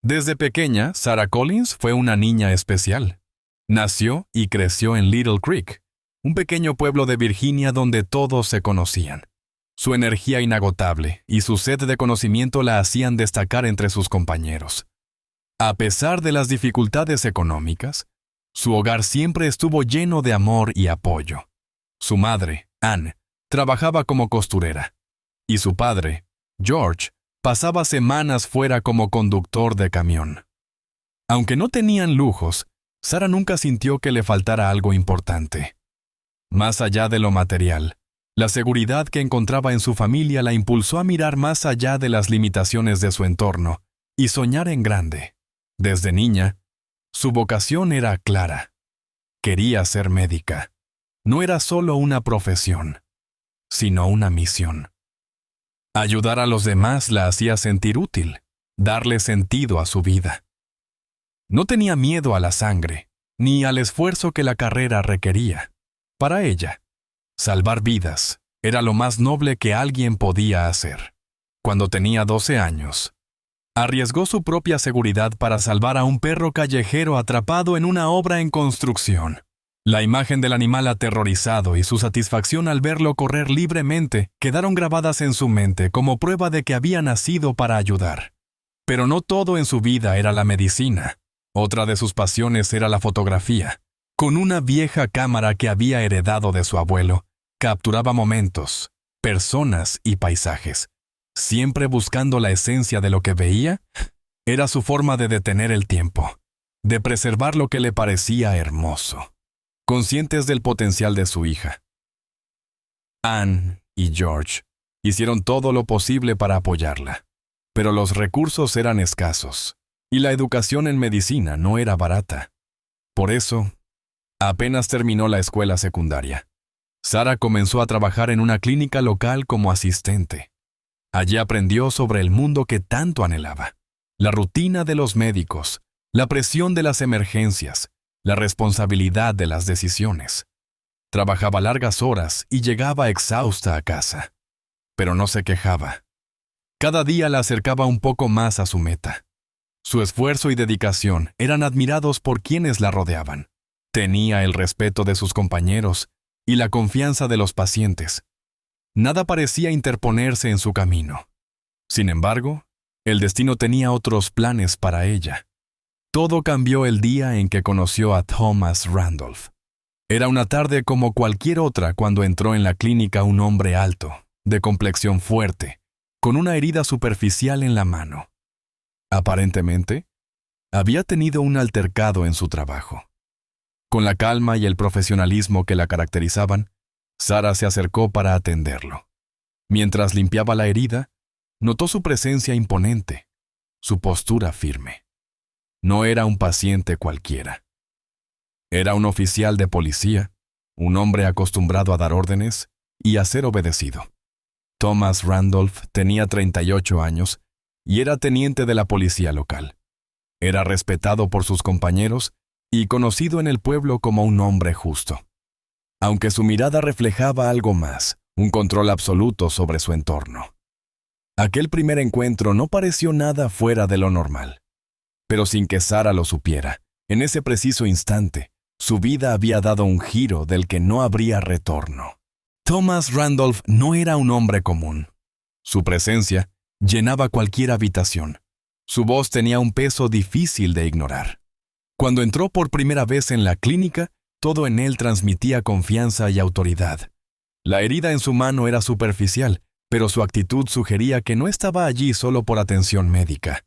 Desde pequeña, Sarah Collins fue una niña especial. Nació y creció en Little Creek, un pequeño pueblo de Virginia donde todos se conocían. Su energía inagotable y su sed de conocimiento la hacían destacar entre sus compañeros. A pesar de las dificultades económicas, su hogar siempre estuvo lleno de amor y apoyo. Su madre, Anne, trabajaba como costurera, y su padre, George, pasaba semanas fuera como conductor de camión. Aunque no tenían lujos, Sarah nunca sintió que le faltara algo importante. Más allá de lo material, la seguridad que encontraba en su familia la impulsó a mirar más allá de las limitaciones de su entorno y soñar en grande. Desde niña, su vocación era clara. Quería ser médica. No era solo una profesión, sino una misión. Ayudar a los demás la hacía sentir útil, darle sentido a su vida. No tenía miedo a la sangre, ni al esfuerzo que la carrera requería. Para ella, salvar vidas era lo más noble que alguien podía hacer. Cuando tenía 12 años, arriesgó su propia seguridad para salvar a un perro callejero atrapado en una obra en construcción. La imagen del animal aterrorizado y su satisfacción al verlo correr libremente quedaron grabadas en su mente como prueba de que había nacido para ayudar. Pero no todo en su vida era la medicina. Otra de sus pasiones era la fotografía. Con una vieja cámara que había heredado de su abuelo, capturaba momentos, personas y paisajes. Siempre buscando la esencia de lo que veía, era su forma de detener el tiempo, de preservar lo que le parecía hermoso. Conscientes del potencial de su hija, Anne y George hicieron todo lo posible para apoyarla, pero los recursos eran escasos y la educación en medicina no era barata. Por eso, apenas terminó la escuela secundaria, Sarah comenzó a trabajar en una clínica local como asistente. Allí aprendió sobre el mundo que tanto anhelaba, la rutina de los médicos, la presión de las emergencias, la responsabilidad de las decisiones. Trabajaba largas horas y llegaba exhausta a casa, pero no se quejaba. Cada día la acercaba un poco más a su meta. Su esfuerzo y dedicación eran admirados por quienes la rodeaban. Tenía el respeto de sus compañeros y la confianza de los pacientes. Nada parecía interponerse en su camino. Sin embargo, el destino tenía otros planes para ella. Todo cambió el día en que conoció a Thomas Randolph. Era una tarde como cualquier otra cuando entró en la clínica un hombre alto, de complexión fuerte, con una herida superficial en la mano. Aparentemente, había tenido un altercado en su trabajo. Con la calma y el profesionalismo que la caracterizaban, Sarah se acercó para atenderlo. Mientras limpiaba la herida, notó su presencia imponente, su postura firme. No era un paciente cualquiera. Era un oficial de policía, un hombre acostumbrado a dar órdenes y a ser obedecido. Thomas Randolph tenía 38 años y era teniente de la policía local. Era respetado por sus compañeros y conocido en el pueblo como un hombre justo. Aunque su mirada reflejaba algo más, un control absoluto sobre su entorno. Aquel primer encuentro no pareció nada fuera de lo normal. Pero sin que Sarah lo supiera, en ese preciso instante, su vida había dado un giro del que no habría retorno. Thomas Randolph no era un hombre común. Su presencia llenaba cualquier habitación. Su voz tenía un peso difícil de ignorar. Cuando entró por primera vez en la clínica, todo en él transmitía confianza y autoridad. La herida en su mano era superficial, pero su actitud sugería que no estaba allí solo por atención médica.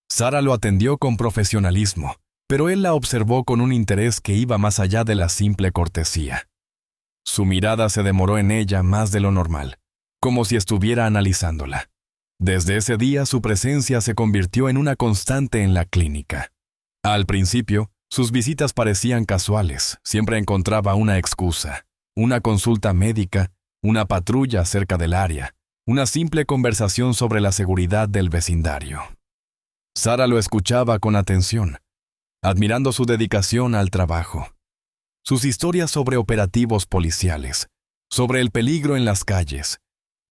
Sarah lo atendió con profesionalismo, pero él la observó con un interés que iba más allá de la simple cortesía. Su mirada se demoró en ella más de lo normal, como si estuviera analizándola. Desde ese día su presencia se convirtió en una constante en la clínica. Al principio, sus visitas parecían casuales, siempre encontraba una excusa, una consulta médica, una patrulla cerca del área, una simple conversación sobre la seguridad del vecindario. Sarah lo escuchaba con atención, admirando su dedicación al trabajo. Sus historias sobre operativos policiales, sobre el peligro en las calles,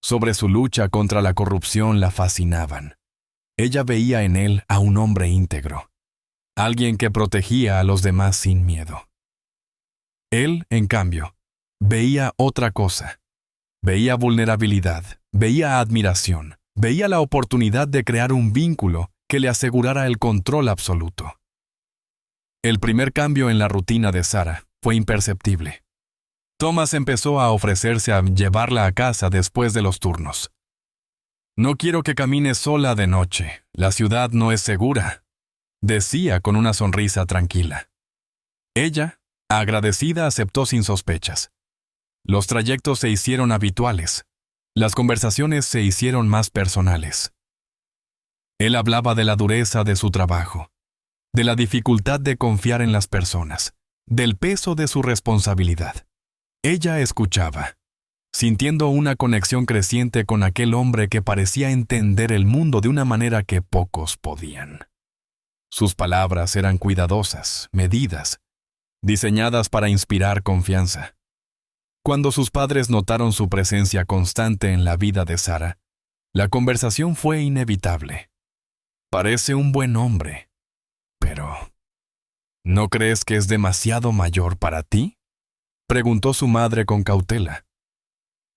sobre su lucha contra la corrupción la fascinaban. Ella veía en él a un hombre íntegro, alguien que protegía a los demás sin miedo. Él, en cambio, veía otra cosa. Veía vulnerabilidad, veía admiración, veía la oportunidad de crear un vínculo que le asegurara el control absoluto. El primer cambio en la rutina de Sarah fue imperceptible. Thomas empezó a ofrecerse a llevarla a casa después de los turnos. «No quiero que camines sola de noche. La ciudad no es segura», decía con una sonrisa tranquila. Ella, agradecida, aceptó sin sospechas. Los trayectos se hicieron habituales. Las conversaciones se hicieron más personales. Él hablaba de la dureza de su trabajo, de la dificultad de confiar en las personas, del peso de su responsabilidad. Ella escuchaba, sintiendo una conexión creciente con aquel hombre que parecía entender el mundo de una manera que pocos podían. Sus palabras eran cuidadosas, medidas, diseñadas para inspirar confianza. Cuando sus padres notaron su presencia constante en la vida de Sarah, la conversación fue inevitable. «Parece un buen hombre, pero ¿no crees que es demasiado mayor para ti?», preguntó su madre con cautela.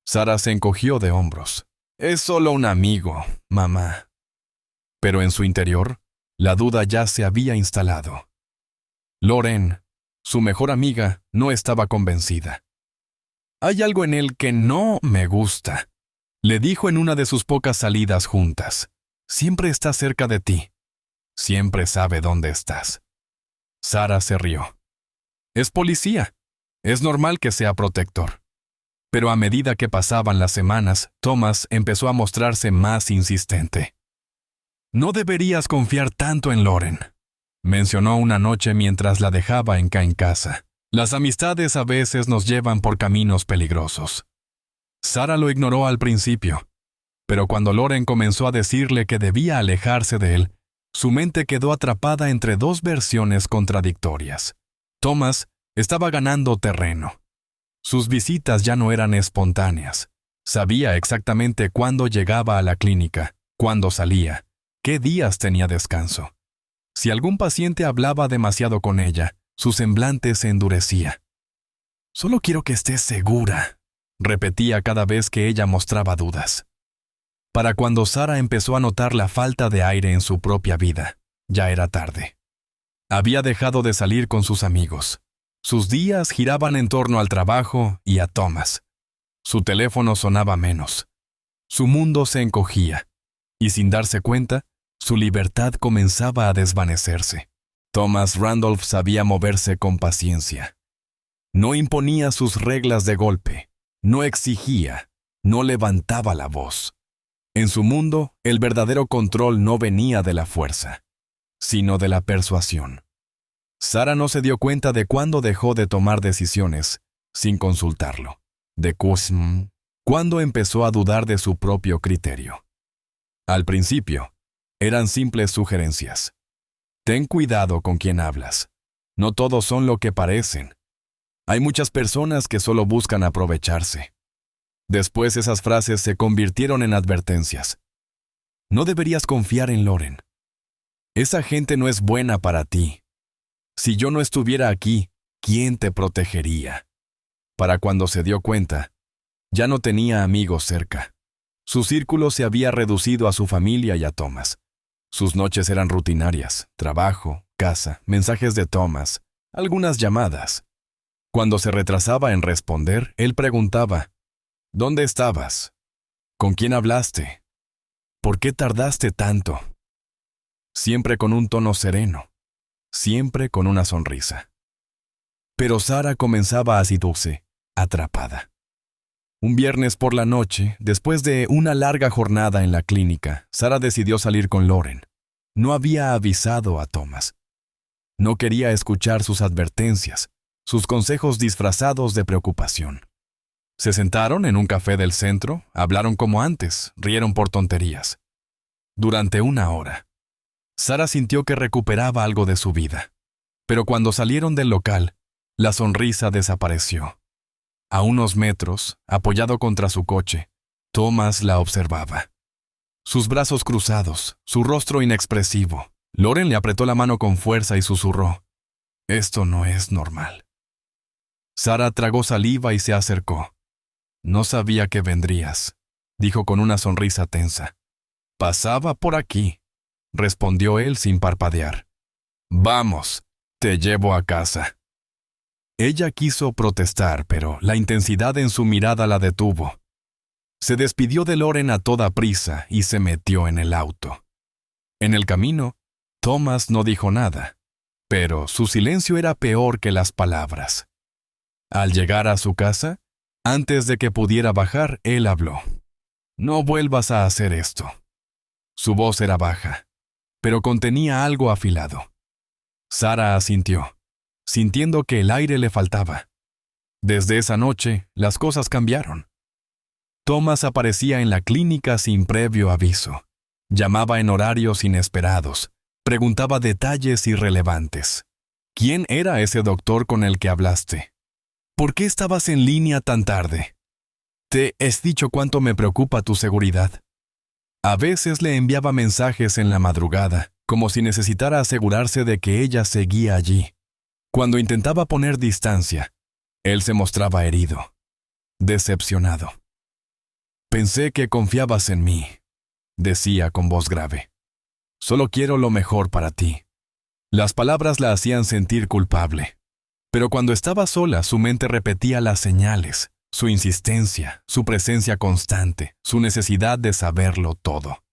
Sarah se encogió de hombros. «Es solo un amigo, mamá». Pero en su interior, la duda ya se había instalado. Lauren, su mejor amiga, no estaba convencida. «Hay algo en él que no me gusta», le dijo en una de sus pocas salidas juntas. «Siempre está cerca de ti. Siempre sabe dónde estás». Sarah se rió. «Es policía. Es normal que sea protector». Pero a medida que pasaban las semanas, Thomas empezó a mostrarse más insistente. «No deberías confiar tanto en Lauren», mencionó una noche mientras la dejaba en casa. «Las amistades a veces nos llevan por caminos peligrosos». Sarah lo ignoró al principio, pero cuando Lauren comenzó a decirle que debía alejarse de él, su mente quedó atrapada entre dos versiones contradictorias. Thomas estaba ganando terreno. Sus visitas ya no eran espontáneas. Sabía exactamente cuándo llegaba a la clínica, cuándo salía, qué días tenía descanso. Si algún paciente hablaba demasiado con ella, su semblante se endurecía. «Solo quiero que estés segura», repetía cada vez que ella mostraba dudas. Para cuando Sarah empezó a notar la falta de aire en su propia vida, ya era tarde. Había dejado de salir con sus amigos. Sus días giraban en torno al trabajo y a Thomas. Su teléfono sonaba menos. Su mundo se encogía, y sin darse cuenta, su libertad comenzaba a desvanecerse. Thomas Randolph sabía moverse con paciencia. No imponía sus reglas de golpe, no exigía, no levantaba la voz. En su mundo, el verdadero control no venía de la fuerza, sino de la persuasión. Sarah no se dio cuenta de cuándo dejó de tomar decisiones sin consultarlo, de cuándo empezó a dudar de su propio criterio. Al principio, eran simples sugerencias. «Ten cuidado con quién hablas. No todos son lo que parecen. Hay muchas personas que solo buscan aprovecharse». Después esas frases se convirtieron en advertencias. «No deberías confiar en Lauren. Esa gente no es buena para ti. Si yo no estuviera aquí, ¿quién te protegería?». Para cuando se dio cuenta, ya no tenía amigos cerca. Su círculo se había reducido a su familia y a Thomas. Sus noches eran rutinarias, trabajo, casa, mensajes de Thomas, algunas llamadas. Cuando se retrasaba en responder, él preguntaba: «¿Dónde estabas? ¿Con quién hablaste? ¿Por qué tardaste tanto?». Siempre con un tono sereno, siempre con una sonrisa. Pero Sarah comenzaba a sentirse atrapada. Un viernes por la noche, después de una larga jornada en la clínica, Sarah decidió salir con Lauren. No había avisado a Thomas. No quería escuchar sus advertencias, sus consejos disfrazados de preocupación. Se sentaron en un café del centro, hablaron como antes, rieron por tonterías. Durante una hora, Sarah sintió que recuperaba algo de su vida. Pero cuando salieron del local, la sonrisa desapareció. A unos metros, apoyado contra su coche, Thomas la observaba. sus brazos cruzados, su rostro inexpresivo. Lauren le apretó la mano con fuerza y susurró: «Esto no es normal». Sarah tragó saliva y se acercó. «No sabía que vendrías», dijo con una sonrisa tensa. «Pasaba por aquí», respondió él sin parpadear. «Vamos, te llevo a casa». Ella quiso protestar, pero la intensidad en su mirada la detuvo. Se despidió de Lauren a toda prisa y se metió en el auto. En el camino, Thomas no dijo nada, pero su silencio era peor que las palabras. Al llegar a su casa, antes de que pudiera bajar, él habló. «No vuelvas a hacer esto». Su voz era baja, pero contenía algo afilado. Sarah asintió, sintiendo que el aire le faltaba. Desde esa noche, las cosas cambiaron. Thomas aparecía en la clínica sin previo aviso. Llamaba en horarios inesperados. Preguntaba detalles irrelevantes. ¿Quién era ese doctor con el que hablaste? ¿Por qué estabas en línea tan tarde? Te he dicho cuánto me preocupa tu seguridad. A veces le enviaba mensajes en la madrugada, como si necesitara asegurarse de que ella seguía allí. Cuando intentaba poner distancia, él se mostraba herido, decepcionado. «Pensé que confiabas en mí», decía con voz grave. «Solo quiero lo mejor para ti». Las palabras la hacían sentir culpable. Pero cuando estaba sola, su mente repetía las señales, su insistencia, su presencia constante, su necesidad de saberlo todo.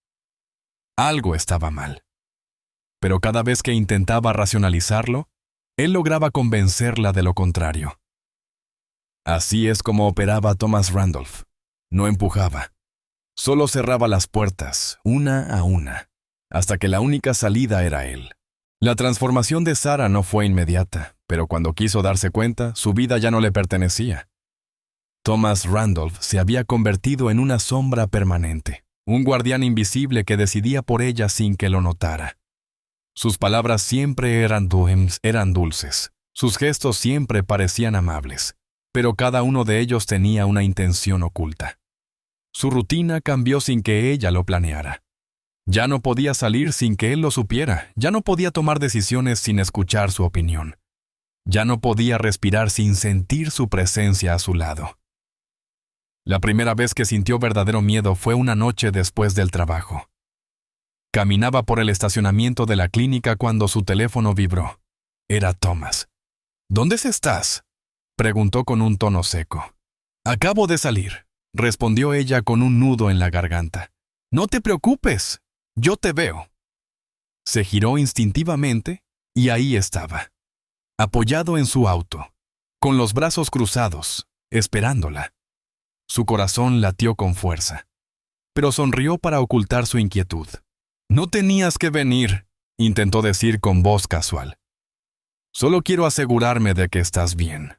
Algo estaba mal. Pero cada vez que intentaba racionalizarlo, él lograba convencerla de lo contrario. Así es como operaba Thomas Randolph. No empujaba. Solo cerraba las puertas, una a una, hasta que la única salida era él. La transformación de Sarah no fue inmediata, pero cuando quiso darse cuenta, su vida ya no le pertenecía. Thomas Randolph se había convertido en una sombra permanente, un guardián invisible que decidía por ella sin que lo notara. Sus palabras siempre eran dulces, sus gestos siempre parecían amables, pero cada uno de ellos tenía una intención oculta. Su rutina cambió sin que ella lo planeara. Ya no podía salir sin que él lo supiera, ya no podía tomar decisiones sin escuchar su opinión. Ya no podía respirar sin sentir su presencia a su lado. La primera vez que sintió verdadero miedo fue una noche después del trabajo. Caminaba por el estacionamiento de la clínica cuando su teléfono vibró. Era Thomas. «¿Dónde estás?», preguntó con un tono seco. «Acabo de salir», respondió ella con un nudo en la garganta. «No te preocupes, yo te veo». Se giró instintivamente y ahí estaba, apoyado en su auto, con los brazos cruzados, esperándola. Su corazón latió con fuerza, pero sonrió para ocultar su inquietud. «No tenías que venir», intentó decir con voz casual. «Solo quiero asegurarme de que estás bien»,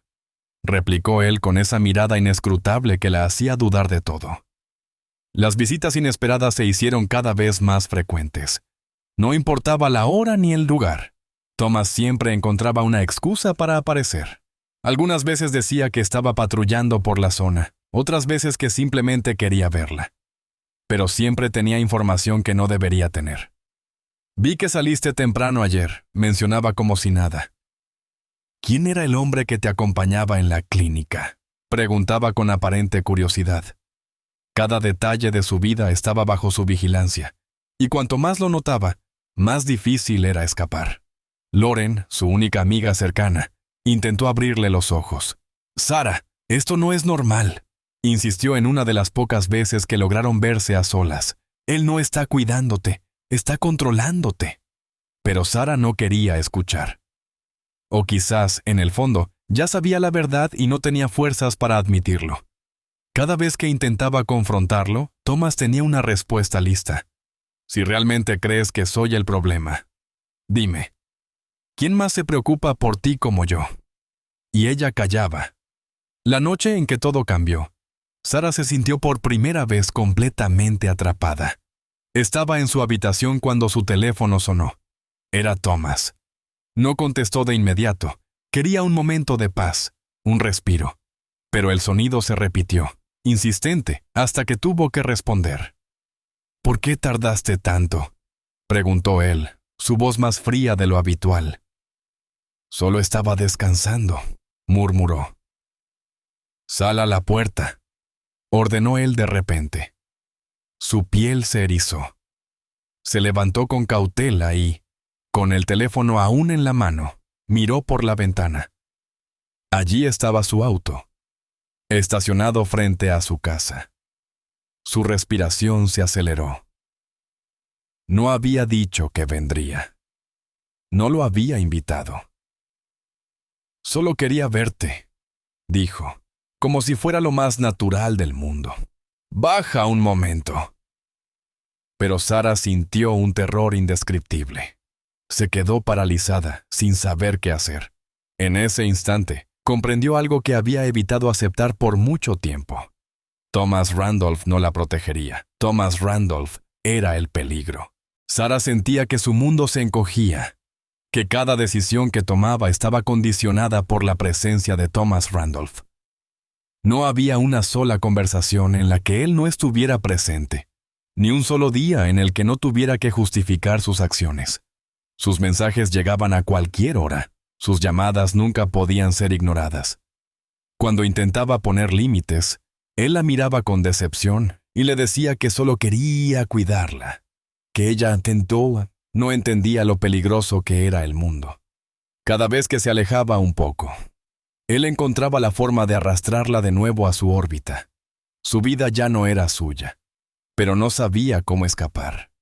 replicó él con esa mirada inescrutable que la hacía dudar de todo. Las visitas inesperadas se hicieron cada vez más frecuentes. No importaba la hora ni el lugar. Thomas siempre encontraba una excusa para aparecer. Algunas veces decía que estaba patrullando por la zona, otras veces que simplemente quería verla. Pero siempre tenía información que no debería tener. «Vi que saliste temprano ayer», mencionaba como si nada. «¿Quién era el hombre que te acompañaba en la clínica?», preguntaba con aparente curiosidad. Cada detalle de su vida estaba bajo su vigilancia, y cuanto más lo notaba, más difícil era escapar. Lauren, su única amiga cercana, intentó abrirle los ojos. «Sarah, esto no es normal», insistió en una de las pocas veces que lograron verse a solas. «Él no está cuidándote, está controlándote». Pero Sarah no quería escuchar. O quizás, en el fondo, ya sabía la verdad y no tenía fuerzas para admitirlo. Cada vez que intentaba confrontarlo, Thomas tenía una respuesta lista. «Si realmente crees que soy el problema, dime, ¿quién más se preocupa por ti como yo?». Y ella callaba. La noche en que todo cambió, Sarah se sintió por primera vez completamente atrapada. Estaba en su habitación cuando su teléfono sonó. Era Thomas. No contestó de inmediato. Quería un momento de paz, un respiro. Pero el sonido se repitió, insistente, hasta que tuvo que responder. ¿Por qué tardaste tanto?, preguntó él, su voz más fría de lo habitual. Solo estaba descansando, murmuró. Sal a la puerta, ordenó él de repente. Su piel se erizó. Se levantó con cautela y, con el teléfono aún en la mano, miró por la ventana. Allí estaba su auto, estacionado frente a su casa. Su respiración se aceleró. No había dicho que vendría. No lo había invitado. Solo quería verte, dijo, como si fuera lo más natural del mundo. Baja un momento. Pero Sara sintió un terror indescriptible. Se quedó paralizada, sin saber qué hacer. En ese instante, comprendió algo que había evitado aceptar por mucho tiempo. Thomas Randolph no la protegería. Thomas Randolph era el peligro. Sara sentía que su mundo se encogía, que cada decisión que tomaba estaba condicionada por la presencia de Thomas Randolph. No había una sola conversación en la que él no estuviera presente, ni un solo día en el que no tuviera que justificar sus acciones. Sus mensajes llegaban a cualquier hora, sus llamadas nunca podían ser ignoradas. Cuando intentaba poner límites, él la miraba con decepción y le decía que solo quería cuidarla, que ella no entendía lo peligroso que era el mundo. Cada vez que se alejaba un poco, él encontraba la forma de arrastrarla de nuevo a su órbita. Su vida ya no era suya, pero no sabía cómo escapar.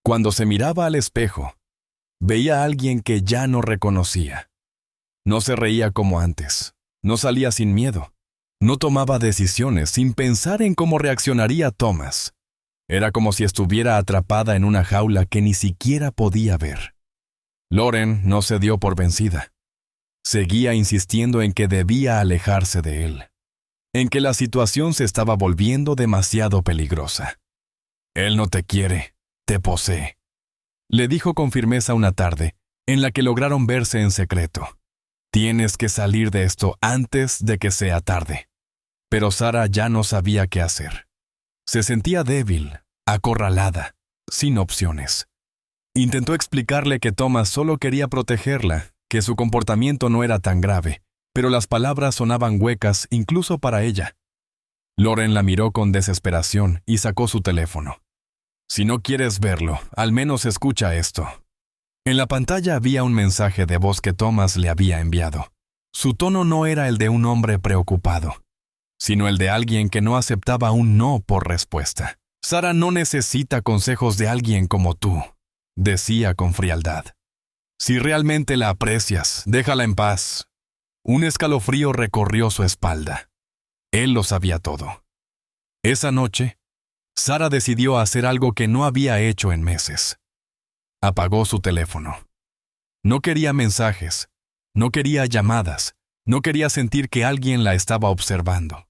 Cuando se miraba al espejo, veía a alguien que ya no reconocía. No se reía como antes, no salía sin miedo, no tomaba decisiones sin pensar en cómo reaccionaría Thomas. Era como si estuviera atrapada en una jaula que ni siquiera podía ver. Lauren no se dio por vencida. Seguía insistiendo en que debía alejarse de él, en que la situación se estaba volviendo demasiado peligrosa. Él no te quiere, te posee, le dijo con firmeza una tarde, en la que lograron verse en secreto. Tienes que salir de esto antes de que sea tarde. Pero Sara ya no sabía qué hacer. Se sentía débil, acorralada, sin opciones. Intentó explicarle que Thomas solo quería protegerla, que su comportamiento no era tan grave, pero las palabras sonaban huecas incluso para ella. Lauren la miró con desesperación y sacó su teléfono. Si no quieres verlo, al menos escucha esto. En la pantalla había un mensaje de voz que Thomas le había enviado. Su tono no era el de un hombre preocupado, sino el de alguien que no aceptaba un no por respuesta. Sara no necesita consejos de alguien como tú, decía con frialdad. Si realmente la aprecias, déjala en paz. Un escalofrío recorrió su espalda. Él lo sabía todo. Esa noche, Sara decidió hacer algo que no había hecho en meses. Apagó su teléfono. No quería mensajes, no quería llamadas, no quería sentir que alguien la estaba observando.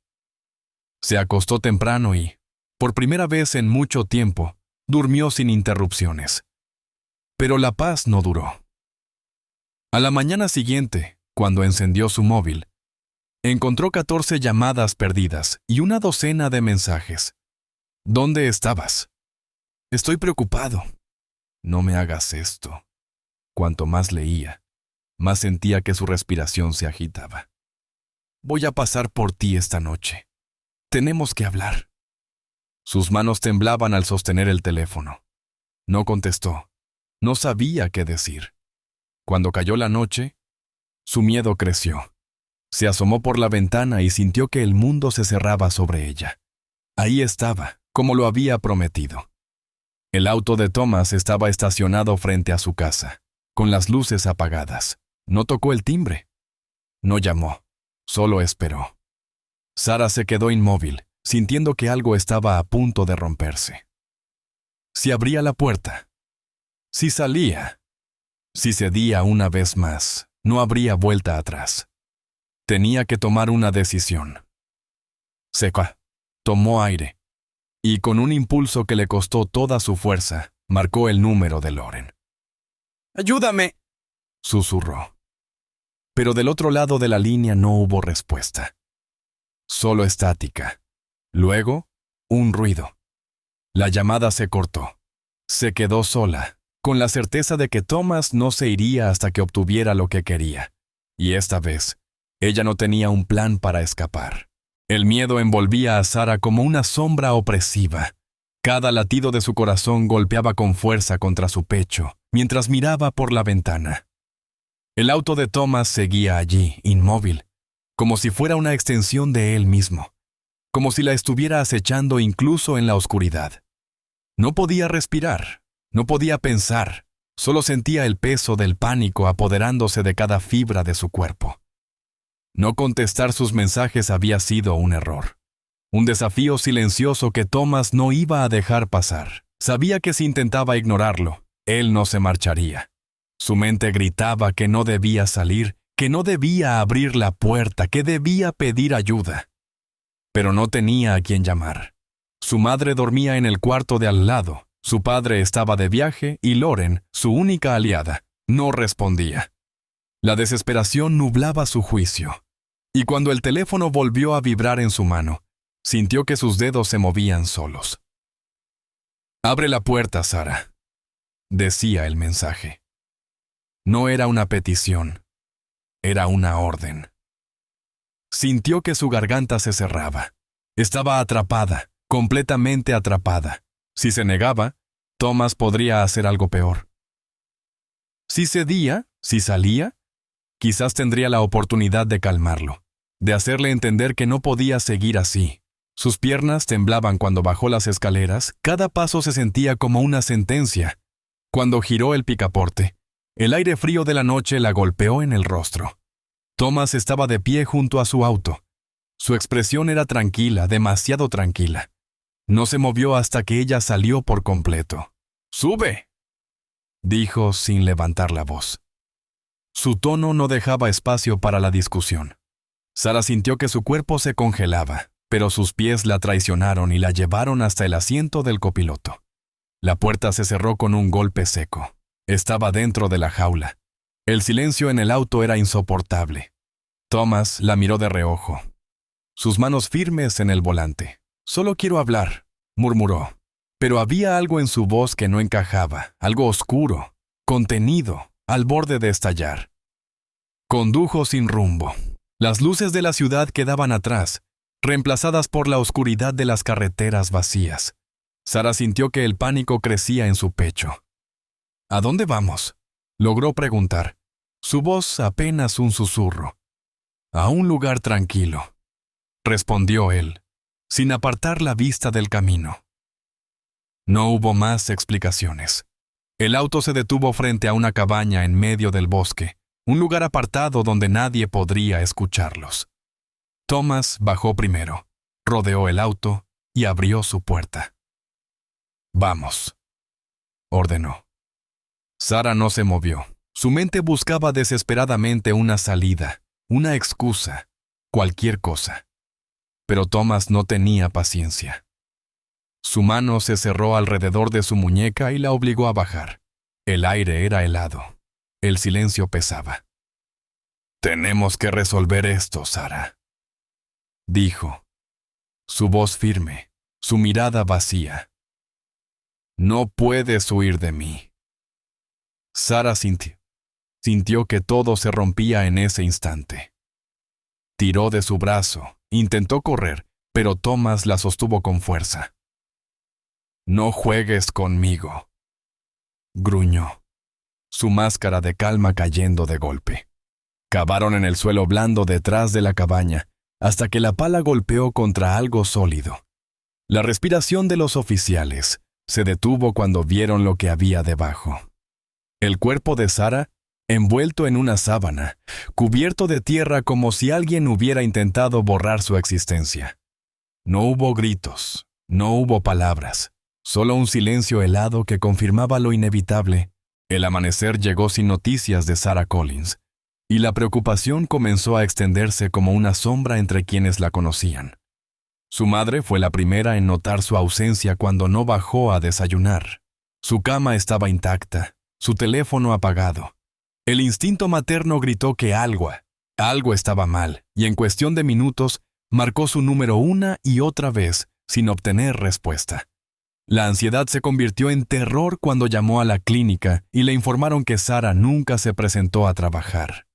Se acostó temprano y, por primera vez en mucho tiempo, durmió sin interrupciones. Pero la paz no duró. A la mañana siguiente, cuando encendió su móvil, encontró 14 llamadas perdidas y una docena de mensajes. ¿Dónde estabas? Estoy preocupado. No me hagas esto. Cuanto más leía, más sentía que su respiración se agitaba. Voy a pasar por ti esta noche. Tenemos que hablar. Sus manos temblaban al sostener el teléfono. No contestó. No sabía qué decir. Cuando cayó la noche, su miedo creció. Se asomó por la ventana y sintió que el mundo se cerraba sobre ella. Ahí estaba, como lo había prometido. El auto de Thomas estaba estacionado frente a su casa, con las luces apagadas. No tocó el timbre. No llamó, solo esperó. Sara se quedó inmóvil, sintiendo que algo estaba a punto de romperse. Si abría la puerta, si salía, si cedía una vez más, no habría vuelta atrás. Tenía que tomar una decisión. Seca, tomó aire, y con un impulso que le costó toda su fuerza, marcó el número de Lauren. «¡Ayúdame!», susurró. Pero del otro lado de la línea no hubo respuesta. Solo estática. Luego, un ruido. La llamada se cortó. Se quedó sola, con la certeza de que Thomas no se iría hasta que obtuviera lo que quería. Y esta vez, ella no tenía un plan para escapar. El miedo envolvía a Sarah como una sombra opresiva. Cada latido de su corazón golpeaba con fuerza contra su pecho, mientras miraba por la ventana. El auto de Thomas seguía allí, inmóvil, como si fuera una extensión de él mismo, como si la estuviera acechando incluso en la oscuridad. No podía respirar, no podía pensar, solo sentía el peso del pánico apoderándose de cada fibra de su cuerpo. No contestar sus mensajes había sido un error. Un desafío silencioso que Thomas no iba a dejar pasar. Sabía que si intentaba ignorarlo, él no se marcharía. Su mente gritaba que no debía salir, que no debía abrir la puerta, que debía pedir ayuda. Pero no tenía a quien llamar. Su madre dormía en el cuarto de al lado, su padre estaba de viaje y Lauren, su única aliada, no respondía. La desesperación nublaba su juicio. Y cuando el teléfono volvió a vibrar en su mano, sintió que sus dedos se movían solos. «Abre la puerta, Sarah», decía el mensaje. No era una petición, era una orden. Sintió que su garganta se cerraba. Estaba atrapada, completamente atrapada. Si se negaba, Thomas podría hacer algo peor. Si cedía, si salía, quizás tendría la oportunidad de calmarlo, de hacerle entender que no podía seguir así. Sus piernas temblaban cuando bajó las escaleras, cada paso se sentía como una sentencia. Cuando giró el picaporte, el aire frío de la noche la golpeó en el rostro. Thomas estaba de pie junto a su auto. Su expresión era tranquila, demasiado tranquila. No se movió hasta que ella salió por completo. «¡Sube!», dijo sin levantar la voz. Su tono no dejaba espacio para la discusión. Sarah sintió que su cuerpo se congelaba, pero sus pies la traicionaron y la llevaron hasta el asiento del copiloto. La puerta se cerró con un golpe seco. Estaba dentro de la jaula. El silencio en el auto era insoportable. Thomas la miró de reojo. Sus manos firmes en el volante. «Solo quiero hablar», murmuró. Pero había algo en su voz que no encajaba, algo oscuro, contenido, al borde de estallar. Condujo sin rumbo. Las luces de la ciudad quedaban atrás, reemplazadas por la oscuridad de las carreteras vacías. Sarah sintió que el pánico crecía en su pecho. «¿A dónde vamos?», logró preguntar. Su voz apenas un susurro. «A un lugar tranquilo», respondió él, sin apartar la vista del camino. No hubo más explicaciones. El auto se detuvo frente a una cabaña en medio del bosque, un lugar apartado donde nadie podría escucharlos. Thomas bajó primero, rodeó el auto y abrió su puerta. «Vamos», ordenó. Sarah no se movió. Su mente buscaba desesperadamente una salida, una excusa, cualquier cosa. Pero Thomas no tenía paciencia. Su mano se cerró alrededor de su muñeca y la obligó a bajar. El aire era helado. El silencio pesaba. «Tenemos que resolver esto, Sarah», dijo. Su voz firme, su mirada vacía. «No puedes huir de mí». Sarah sintió que todo se rompía en ese instante. Tiró de su brazo, intentó correr, pero Thomas la sostuvo con fuerza. «No juegues conmigo», gruñó, su máscara de calma cayendo de golpe. Cavaron en el suelo blando detrás de la cabaña, hasta que la pala golpeó contra algo sólido. La respiración de los oficiales se detuvo cuando vieron lo que había debajo. El cuerpo de Sarah, envuelto en una sábana, cubierto de tierra como si alguien hubiera intentado borrar su existencia. No hubo gritos, no hubo palabras, solo un silencio helado que confirmaba lo inevitable. El amanecer llegó sin noticias de Sarah Collins, y la preocupación comenzó a extenderse como una sombra entre quienes la conocían. Su madre fue la primera en notar su ausencia cuando no bajó a desayunar. Su cama estaba intacta, su teléfono apagado. El instinto materno gritó que algo estaba mal, y en cuestión de minutos marcó su número una y otra vez sin obtener respuesta. La ansiedad se convirtió en terror cuando llamó a la clínica y le informaron que Sara nunca se presentó a trabajar.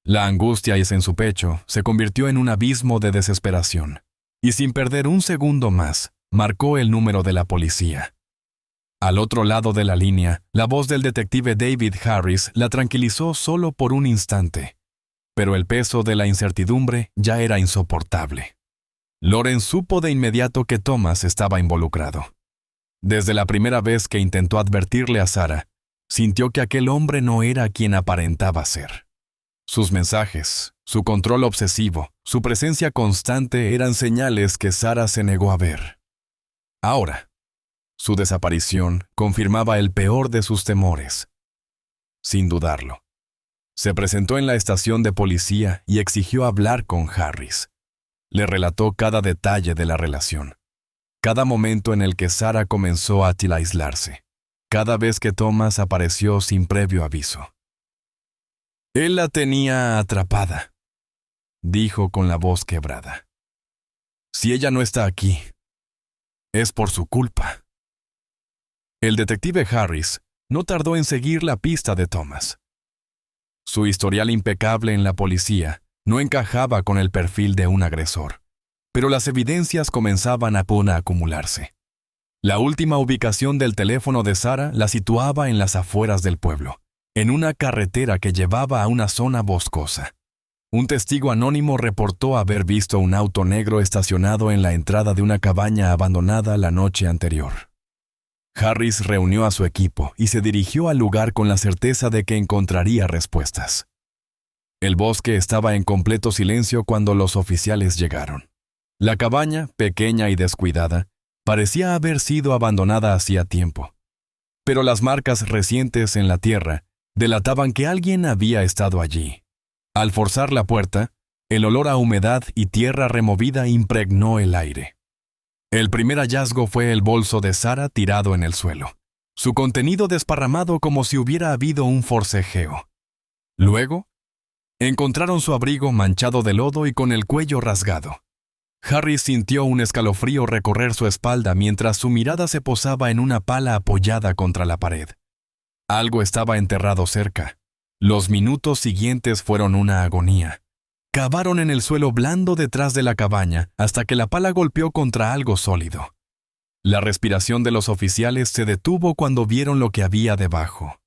La angustia en su pecho se convirtió en un abismo de desesperación, y sin perder un segundo más, marcó el número de la policía. Al otro lado de la línea, la voz del detective David Harris la tranquilizó solo por un instante, pero el peso de la incertidumbre ya era insoportable. Loren supo de inmediato que Thomas estaba involucrado. Desde la primera vez que intentó advertirle a Sara, sintió que aquel hombre no era quien aparentaba ser. Sus mensajes, su control obsesivo, su presencia constante eran señales que Sara se negó a ver. Ahora, su desaparición confirmaba el peor de sus temores. Sin dudarlo, se presentó en la estación de policía y exigió hablar con Harris. Le relató cada detalle de la relación, cada momento en el que Sara comenzó a aislarse, cada vez que Thomas apareció sin previo aviso. Él la tenía atrapada, dijo con la voz quebrada. Si ella no está aquí, es por su culpa. El detective Harris no tardó en seguir la pista de Thomas. Su historial impecable en la policía no encajaba con el perfil de un agresor, pero las evidencias comenzaban a acumularse. La última ubicación del teléfono de Sara la situaba en las afueras del pueblo, en una carretera que llevaba a una zona boscosa. Un testigo anónimo reportó haber visto un auto negro estacionado en la entrada de una cabaña abandonada la noche anterior. Harris reunió a su equipo y se dirigió al lugar con la certeza de que encontraría respuestas. El bosque estaba en completo silencio cuando los oficiales llegaron. La cabaña, pequeña y descuidada, parecía haber sido abandonada hacía tiempo, pero las marcas recientes en la tierra delataban que alguien había estado allí. Al forzar la puerta, el olor a humedad y tierra removida impregnó el aire. El primer hallazgo fue el bolso de Sara tirado en el suelo, su contenido desparramado como si hubiera habido un forcejeo. Luego, encontraron su abrigo manchado de lodo y con el cuello rasgado. Harris sintió un escalofrío recorrer su espalda mientras su mirada se posaba en una pala apoyada contra la pared. Algo estaba enterrado cerca. Los minutos siguientes fueron una agonía. Cavaron en el suelo blando detrás de la cabaña hasta que la pala golpeó contra algo sólido. La respiración de los oficiales se detuvo cuando vieron lo que había debajo.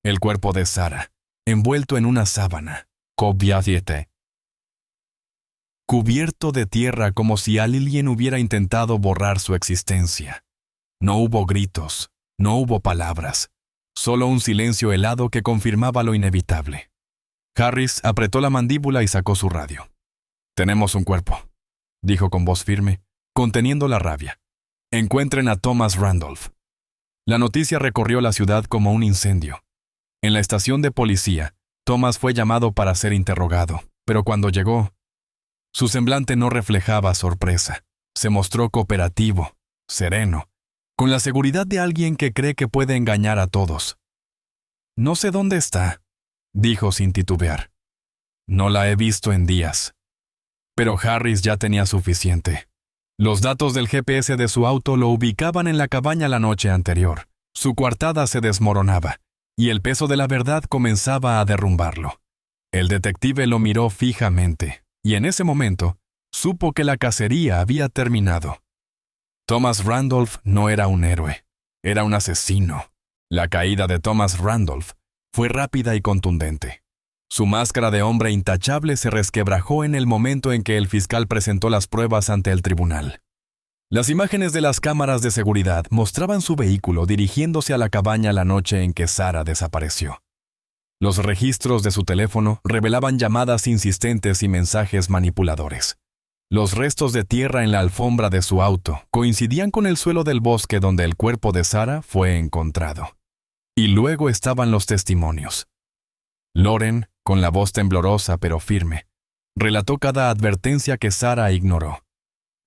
El cuerpo de Sara, envuelto en una sábana, cubierto de tierra como si alguien hubiera intentado borrar su existencia. No hubo gritos, no hubo palabras, solo un silencio helado que confirmaba lo inevitable. Harris apretó la mandíbula y sacó su radio. «Tenemos un cuerpo», dijo con voz firme, conteniendo la rabia. «Encuentren a Thomas Randolph». La noticia recorrió la ciudad como un incendio. En la estación de policía, Thomas fue llamado para ser interrogado, pero cuando llegó, su semblante no reflejaba sorpresa. Se mostró cooperativo, sereno, con la seguridad de alguien que cree que puede engañar a todos. «No sé dónde está», dijo sin titubear. «No la he visto en días». Pero Harris ya tenía suficiente. Los datos del GPS de su auto lo ubicaban en la cabaña la noche anterior. Su coartada se desmoronaba, y el peso de la verdad comenzaba a derrumbarlo. El detective lo miró fijamente, y en ese momento supo que la cacería había terminado. Thomas Randolph no era un héroe, era un asesino. La caída de Thomas Randolph fue rápida y contundente. Su máscara de hombre intachable se resquebrajó en el momento en que el fiscal presentó las pruebas ante el tribunal. Las imágenes de las cámaras de seguridad mostraban su vehículo dirigiéndose a la cabaña la noche en que Sara desapareció. Los registros de su teléfono revelaban llamadas insistentes y mensajes manipuladores. Los restos de tierra en la alfombra de su auto coincidían con el suelo del bosque donde el cuerpo de Sara fue encontrado. Y luego estaban los testimonios. Loren, con la voz temblorosa pero firme, relató cada advertencia que Sara ignoró,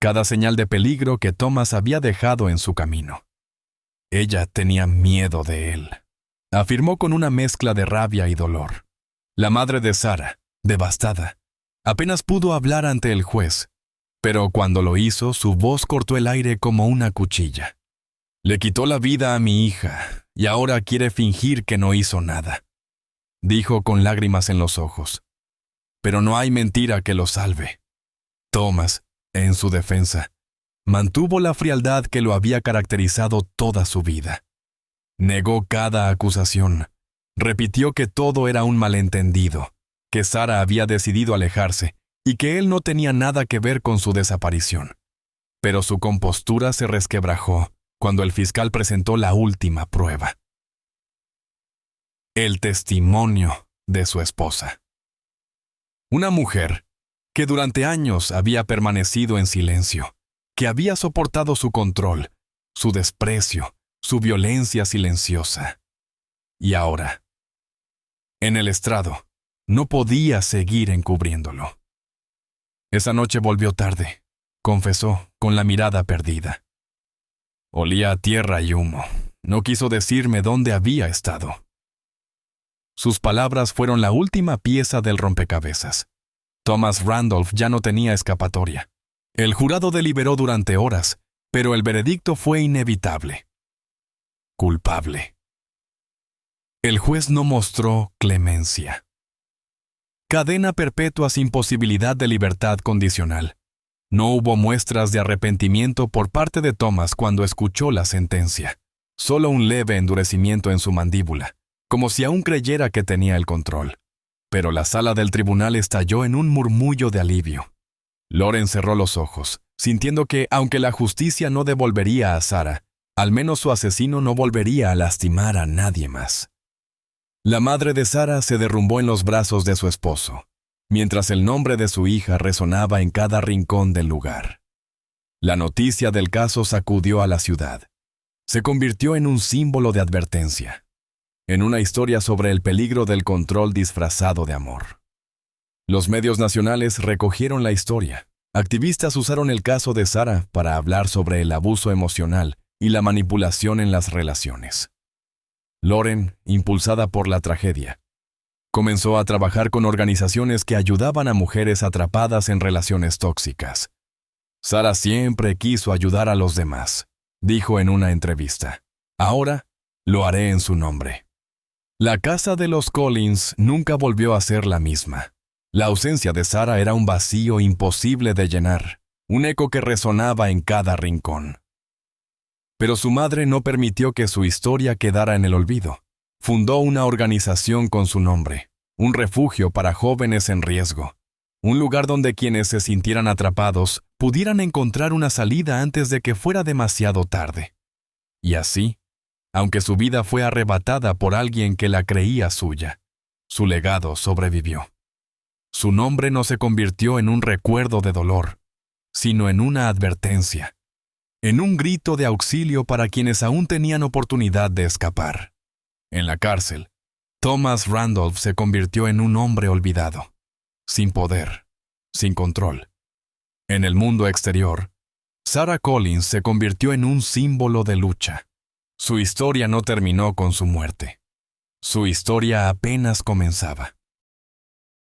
cada señal de peligro que Thomas había dejado en su camino. Ella tenía miedo de él, afirmó con una mezcla de rabia y dolor. La madre de Sara, devastada, apenas pudo hablar ante el juez, pero cuando lo hizo, su voz cortó el aire como una cuchilla. Le quitó la vida a mi hija y ahora quiere fingir que no hizo nada, dijo con lágrimas en los ojos. Pero no hay mentira que lo salve. Thomas, en su defensa, mantuvo la frialdad que lo había caracterizado toda su vida. Negó cada acusación. Repitió que todo era un malentendido, que Sarah había decidido alejarse y que él no tenía nada que ver con su desaparición. Pero su compostura se resquebrajó cuando el fiscal presentó la última prueba: el testimonio de su esposa. Una mujer que durante años había permanecido en silencio, que había soportado su control, su desprecio, su violencia silenciosa. Y ahora, en el estrado, no podía seguir encubriéndolo. Esa noche volvió tarde, confesó, con la mirada perdida. Olía a tierra y humo. No quiso decirme dónde había estado. Sus palabras fueron la última pieza del rompecabezas. Thomas Randolph ya no tenía escapatoria. El jurado deliberó durante horas, pero el veredicto fue inevitable: culpable. El juez no mostró clemencia. Cadena perpetua sin posibilidad de libertad condicional. No hubo muestras de arrepentimiento por parte de Thomas cuando escuchó la sentencia. Solo un leve endurecimiento en su mandíbula, como si aún creyera que tenía el control. Pero la sala del tribunal estalló en un murmullo de alivio. Lauren cerró los ojos, sintiendo que, aunque la justicia no devolvería a Sarah, al menos su asesino no volvería a lastimar a nadie más. La madre de Sarah se derrumbó en los brazos de su esposo, mientras el nombre de su hija resonaba en cada rincón del lugar. La noticia del caso sacudió a la ciudad. Se convirtió en un símbolo de advertencia, en una historia sobre el peligro del control disfrazado de amor. Los medios nacionales recogieron la historia. Activistas usaron el caso de Sarah para hablar sobre el abuso emocional y la manipulación en las relaciones. Lauren, impulsada por la tragedia, comenzó a trabajar con organizaciones que ayudaban a mujeres atrapadas en relaciones tóxicas. Sarah siempre quiso ayudar a los demás, dijo en una entrevista. Ahora lo haré en su nombre. La casa de los Collins nunca volvió a ser la misma. La ausencia de Sarah era un vacío imposible de llenar, un eco que resonaba en cada rincón. Pero su madre no permitió que su historia quedara en el olvido. Fundó una organización con su nombre, un refugio para jóvenes en riesgo, un lugar donde quienes se sintieran atrapados pudieran encontrar una salida antes de que fuera demasiado tarde. Y así, aunque su vida fue arrebatada por alguien que la creía suya, su legado sobrevivió. Su nombre no se convirtió en un recuerdo de dolor, sino en una advertencia, en un grito de auxilio para quienes aún tenían oportunidad de escapar. En la cárcel, Thomas Randolph se convirtió en un hombre olvidado, sin poder, sin control. En el mundo exterior, Sarah Collins se convirtió en un símbolo de lucha. Su historia no terminó con su muerte. Su historia apenas comenzaba.